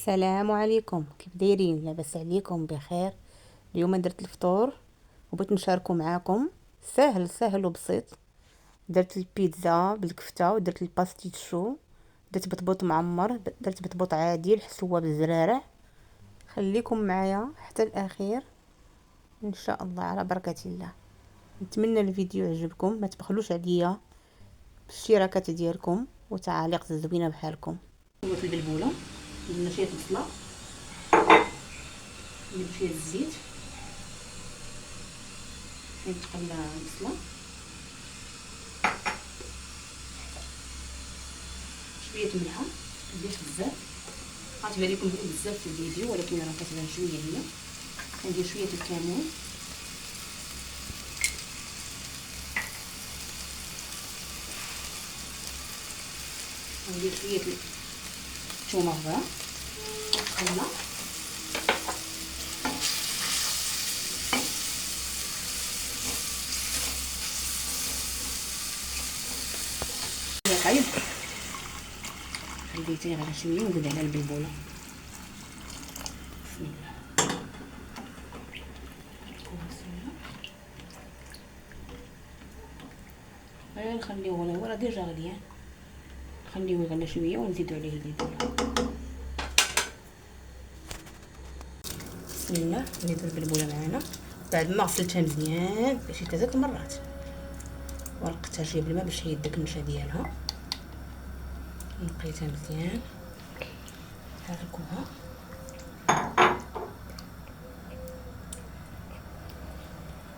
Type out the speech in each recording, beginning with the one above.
السلام عليكم، كيف دايرين؟ لاباس عليكم؟ بخير. اليوم درت الفطور وبغيت نشاركو معاكم. سهل سهل وبسيط. درت البيتزا بالكفته ودرت الباستيتشو، درت بطبوط معمر، درت بطبوط عادي الحسوه بالزرارع. خليكم معايا حتى الاخير ان شاء الله على بركه الله. نتمنى الفيديو يعجبكم، ما تبخلوش عليا بالاشتراكات ديالكم وتعاليق زوينه بحالكم. سويت البلبوله، درنا شويه بصله، ندير شويه الزيت، نتقلى البصله، شويه ملحه، مديرش بزاف، غتبان لكم بزاف في الفيديو ولكن راه كتبان شويه هي. كندير شويه الكمون، ندير شويه الثومه خضراء، نتقلى، حيد خليتيه غير شويه ونزيد على البلبوله. بسم الله. غير نخليوه هو راه ديجا غليان، نخليوه يغلى شويه ونزيدو عليه البلبوله. بسم الله. نزيدو البلبوله معانا بعد ما غسلتها مزيان شي 3 مرات ورقتها شويه بالماء باش هي داك النشا ديالها. نقيتها مزيان، نحركوها،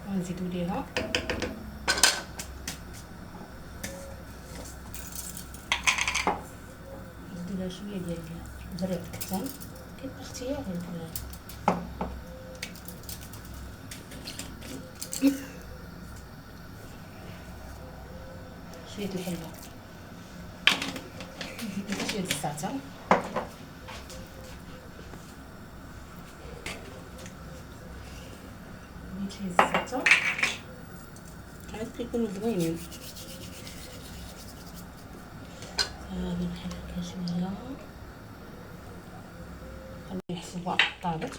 ونزيدو ليها شويه ديال زريعه الكتان، كيبقى اختياري شويه الحلوه، شويه الزعتر، شويه الزعتر عاد كيكونوا زوينين. هادي نحركها شويه، خليه يحسبوا طابت.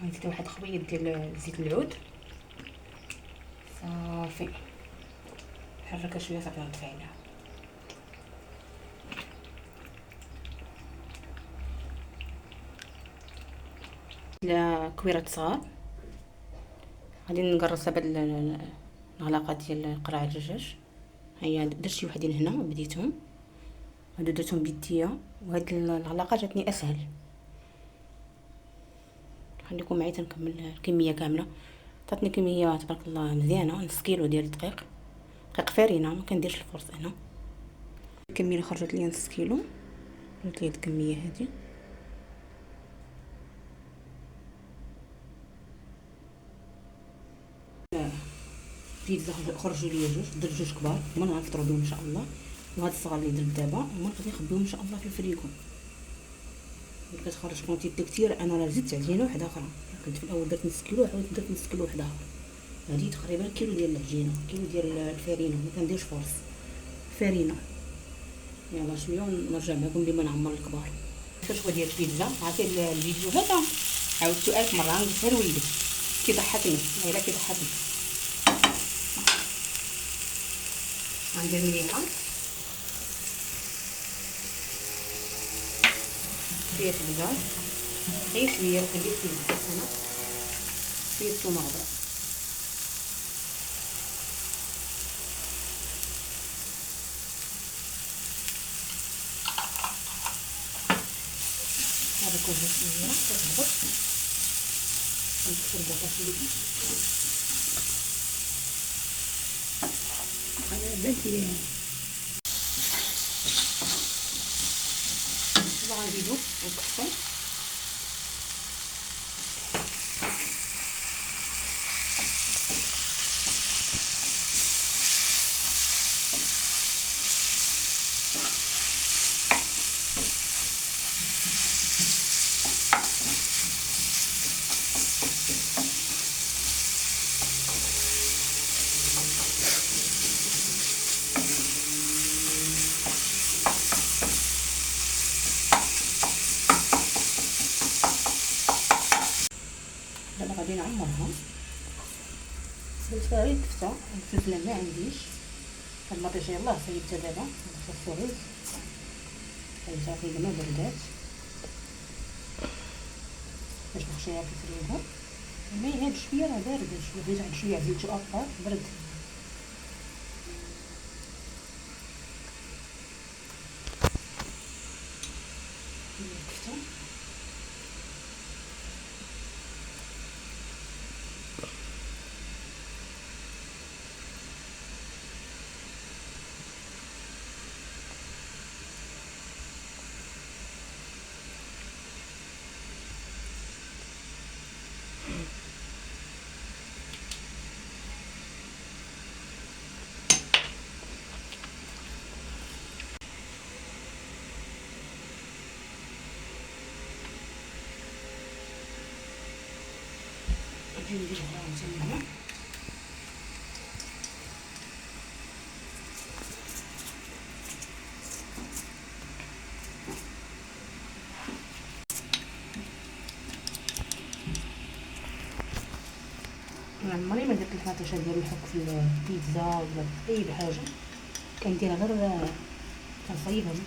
غنزيد واحد خبيط ديال زيت العود صافي، نحركها شويه صافي نطفي عليها. لا كويرات صغار غادي نقرصها بهاد العلاقه ديال قرع الدجاج. هيا درت شي وحدين هنا بديتهم، هادو درتهم بيديا وهاد العلاقه جاتني اسهل. خليكم معايا تنكمل الكميه كامله. عطاتني كميه تبارك الله مزيانه، نص كيلو ديال الدقيق، دقيق فرينه، ما كنديرش الفرص هنا. الكميه اللي خرجت ليا نص كيلو، درت لي هاد الكميه هادي. بيتزا خرجوا ليا جوج كبار، هما اللي غنفطروا بهم ان شاء الله. وهاد الصغار اللي درت دابا هما اللي غادي نخبيهم ان شاء الله في الفريكو. ملي كتخرج كونتيتي كتير انا راه زدت عجينه وحده اخرى. كنت في الاول درت نص كيلو وعاودت درت نص كيلو وحده اخرى. هادي تقريبا كيلو ديال العجينه، كيلو ديال الفرينه، ما كنديرش فرص فرينه. يلا شويه ونرجع معكم ديما نعمر الكبار. كشوه ديال البيتزا. عرفتي الفيديو هذا عاودتو 1000 مره، غنقولها لوليدك كيضحكني، والله كيضحكني. غندير مليحه، شويه البزار، غير شويه، وكندير فيه بزاف هنا، شويه الثومه خضراء، نحركوها شويه كتهبط، ونكسر البطاطا على بلاتي. دابا غنزيدو نكسر غادي نعمرها. درت فيها غير الكفته، الفلفله ما عنديش. هاد المطيشه يلاه صيبتها دابا الفوريز، صيبتها غير ما بردات باش نخشيها في الفريغو. الماء هاد شويه راه بارد شويه، بغيت واحد شويه زيتو اكثر برد. الكفته نجي نديرها مزيانه. عمري ما درت الفطيشه ديال الحك في البيتزا ولا في اي حاجه، كنديرها غير كنصايبهم.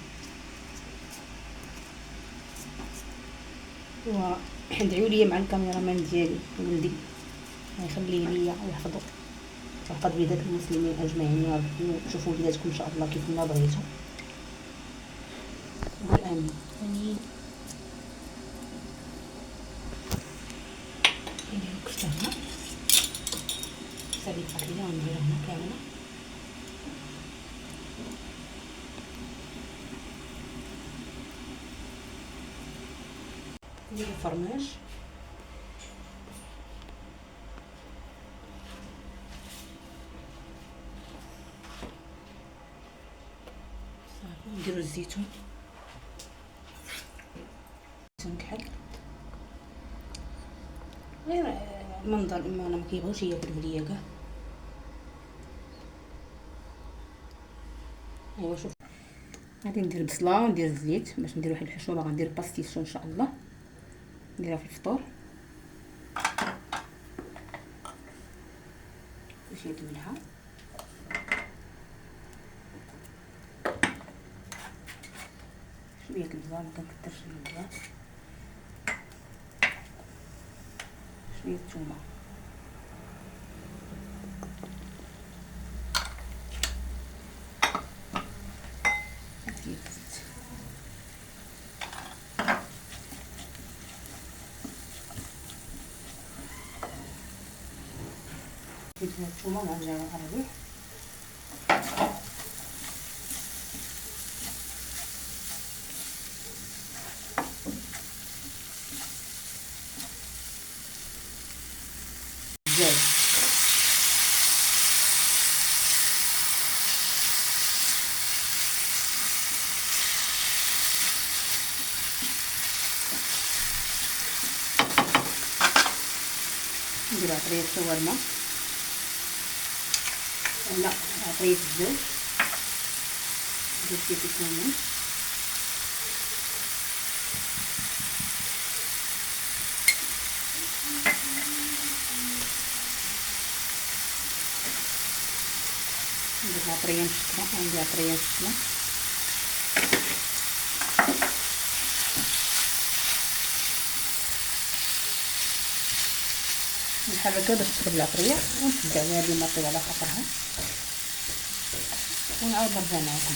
وندعيو ليا مع الكاميرامان ديالي ولدي يخليه ليا ويحفظو ويحفظ وليدات المسلمين اجمعين يا ربي، وتشوفوا وليداتكم ان شاء الله كيف ما بغيتو. قول امين. امين. نديرو الكفته هنا، سالي الفاكهه ونديرها هنا كامله. نديرو الفرماج، نديرو الزيتون كحل غير المنظر، اما انا مكيبغيوش ياكلوه ليا كاع. ايوا شوف، غادي ندير البصله وندير الزيت باش ندير واحد الحشوه، غندير باستيشو ان شاء الله نديرها في الفطور. شويه الملحه، شويه البزار، ما كنكثرش البزار، شويه الثومه، شويه الزيت. شويه الثومه مع الجزر العربي، الزايد ندير عطريه الشاورما ولا عطريه الزوج، ندير زيت الكمون، ندير عطريه مشكله، ندير عطريه مشكله، نحركها باش تشرب العطريه ونشد عليها بما طيب على خاطرها ونعاود نرجع معكم.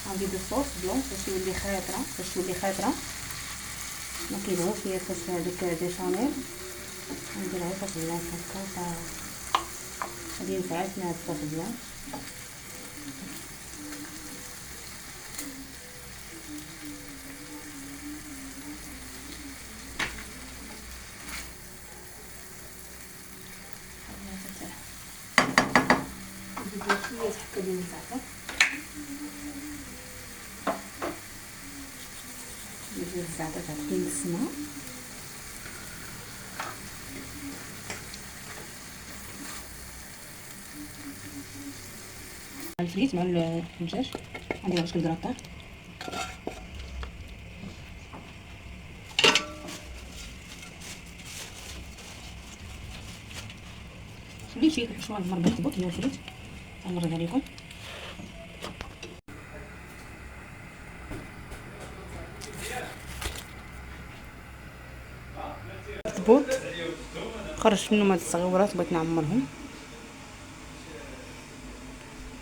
غنزيد الصوص بلون باش يولي خاطره، ما كيبغيوش هي صوص هذاك بيشاميل، ندير غير صوص بلون هكا غادي ينفعنا هاد الصوص بلون. ندير شويه حكه ديال الزعتر، ندير الزعتر تعطيني السماء، الفريت مع الدجاج غندير واحد الكراطه، شي شويه المربى تضبط هي الفريت غنوريها لكم. تضبط خرجت منهم هاد الصغيورات بغيت نعمرهم.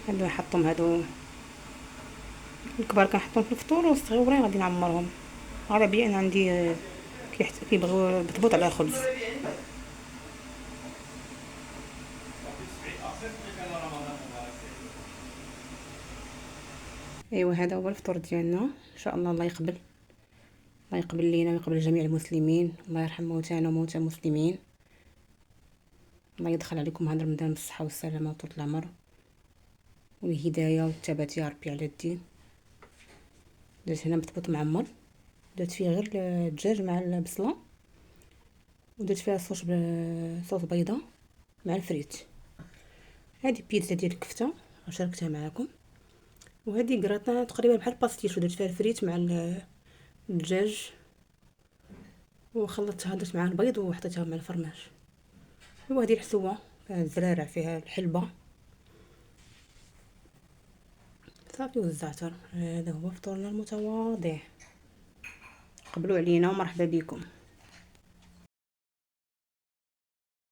هادو نحطهم، هادو الكبار كنحطهم في الفطور والصغيورين غادي نعمرهم. غالبا انا عندي كيبغيو بتبوط على خبز. ايوا هذا هو الفطور ديالنا ان شاء الله. الله يقبل، الله يقبل لينا ويقبل جميع المسلمين. الله يرحم موتانا وموتى المسلمين. الله يدخل عليكم هذا رمضان بالصحه والسلامه وطول العمر والهدايه والثبات يا ربي على الدين. درت هنا بطبوط معمر، درت فيه غير الدجاج مع البصله، ودرت فيها صوص بيضه مع الفريت. هذه بيتزا ديال الكفته شاركتها معكم، وهذه كراطان تقريبا بحال باستيش، ودرت فيها الفريت مع الدجاج وخلطتها، درت معها البيض وحطيتها مع الفرماج. وهذه الحسوه فيها الزرارع، فيها الحلبه صافي والزعتر. هذا هو فطورنا المتواضع. قبلوا علينا ومرحبا بكم.